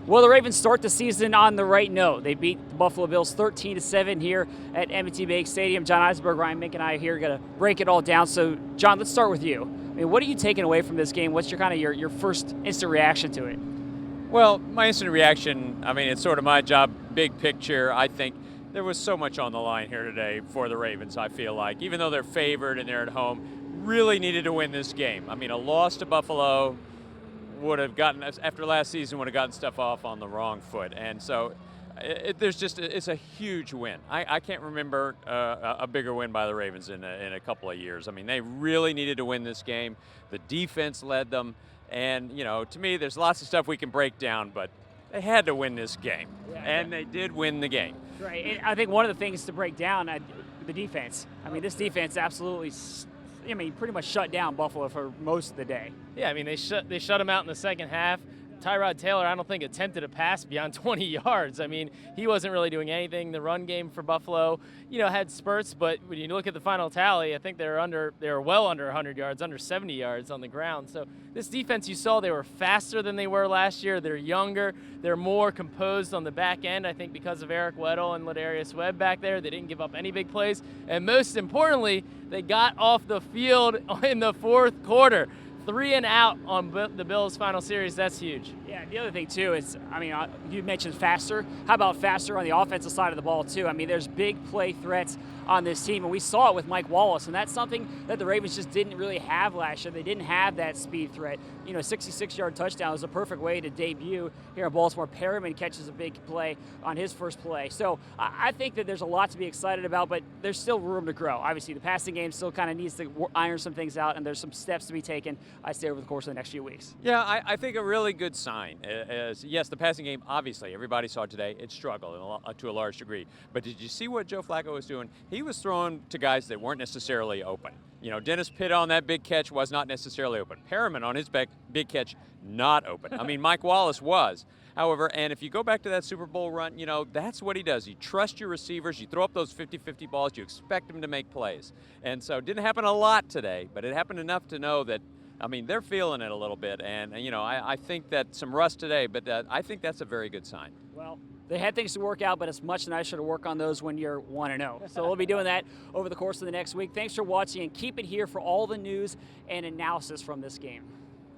Well, the Ravens start the season on the right note. They beat the Buffalo Bills 13-7 here at M&T Bank Stadium. John Eisenberg, Ryan Mink, and I are here going to break it all down. So, John, let's start with you. I mean, what are you taking away from this game? What's your first instant reaction to it? Well, my instant reaction, I mean, it's sort of my job, big picture. I think there was so much on the line here today for the Ravens, I feel like. Even though they're favored and they're at home, really needed to win this game. I mean, a loss to Buffalo would have gotten, after last season, would have gotten stuff off on the wrong foot. And so it's a huge win. I can't remember a bigger win by the Ravens in a couple of years. I mean, they really needed to win this game. The defense led them. And, you know, to me, there's lots of stuff we can break down, but they had to win this game. And they did win the game. Right. And I think one of the things to break down, the defense. I mean, this defense absolutely pretty much shut down Buffalo for most of the day. Yeah, I mean, they shut them out in the second half. Tyrod Taylor, I don't think, attempted a pass beyond 20 yards. I mean, he wasn't really doing anything. The run game for Buffalo, had spurts, but when you look at the final tally, I think they were well under 100 yards, under 70 yards on the ground. So this defense, you saw, they were faster than they were last year. They're younger. They're more composed on the back end, I think, because of Eric Weddle and Ladarius Webb back there. They didn't give up any big plays. And most importantly, they got off the field in the fourth quarter. 3 and out on the Bills' final series. That's huge. Yeah, the other thing, too, is, you mentioned faster. How about faster on the offensive side of the ball, too? I mean, there's big play threats on this team, and we saw it with Mike Wallace, and that's something that the Ravens just didn't really have last year. They didn't have that speed threat. 66-yard touchdown was a perfect way to debut here in Baltimore. Perriman catches a big play on his first play. So I think that there's a lot to be excited about, but there's still room to grow. Obviously, the passing game still kind of needs to iron some things out, and there's some steps to be taken, I say, over the course of the next few weeks. Yeah, I think a really good sign is, yes, the passing game, obviously, everybody saw today, it struggled to a large degree. But did you see what Joe Flacco was doing? He was throwing to guys that weren't necessarily open. Dennis Pitt on that big catch was not necessarily open. Perriman on his big catch, not open. I mean, Mike Wallace was. However, and if you go back to that Super Bowl run, that's what he does. You trust your receivers. You throw up those 50-50 balls. You expect them to make plays. And so it didn't happen a lot today, but it happened enough to know that, they're feeling it a little bit. And, I think that some rust today, but I think that's a very good sign. Well, they had things to work out, but it's much nicer to work on those when you're 1-0. So we'll be doing that over the course of the next week. Thanks for watching, and keep it here for all the news and analysis from this game.